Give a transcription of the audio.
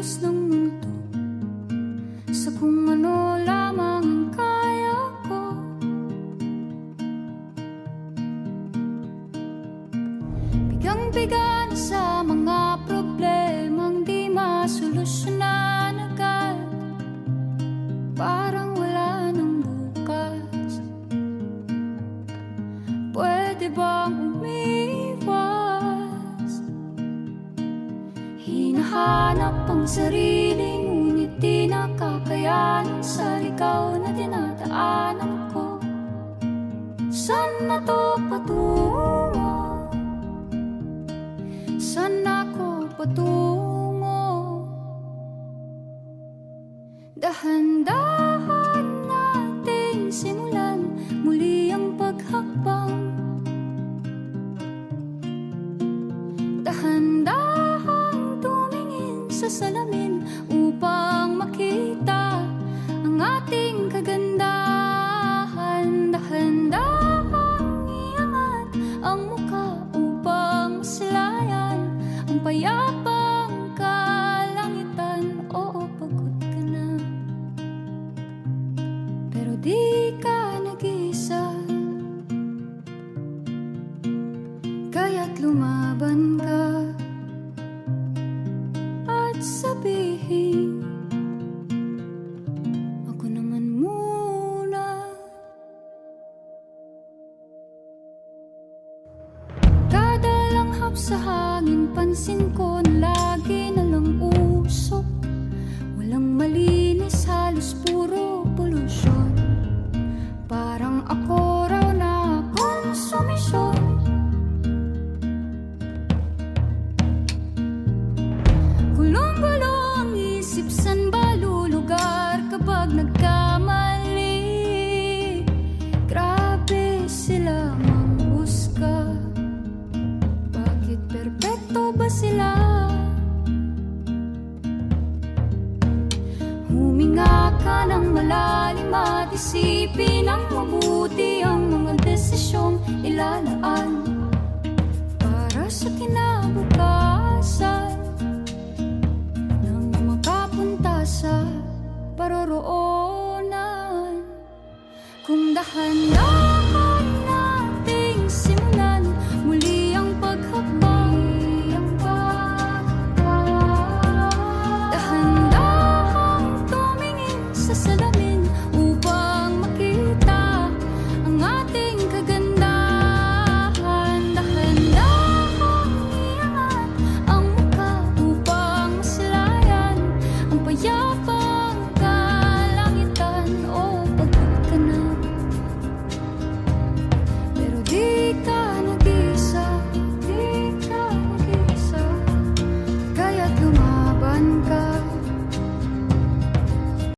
kilos ng mundo, sa kung ano lamang ang kaya ko. Bigang-biga na sa mga problemang di masolusyonan agad, parang wala nang bukas. Pwede bang umiwas? Hinahanap ang sarili, ngunit di nakakayanan sa ligaw na dinadaanan ko. Saan na to patungo? Saan ako patungo? Dahan-dahan nating simulan muli ang paghakbang. Dahan-dahang tumingin sa salamin upang makita ang ating kagandahan. Dahan-dahang iangat ang mukha upang masilayan ang payapang kalangitan. Oo, pagod ka na, pero di ka nag-iisa, kaya't lumaban ka at sabihin, ako naman muna. Kada langhap sa hangin, pansin ko na lagi na lang usok. Walang malinis, halos puro polusyon. Parang ako raw na konsumisyon. Gulong-gulo ang isip, san ba lulugar kapag nagkamali? Grabe sila manghusga, bakit perpekto ba sila? Huminga ka ng malalim at isipin ng mabuti ang mga desisyong ilalaan para sa kinabukasan, nang makapunta sa paroroonan. Kung dahan-dahan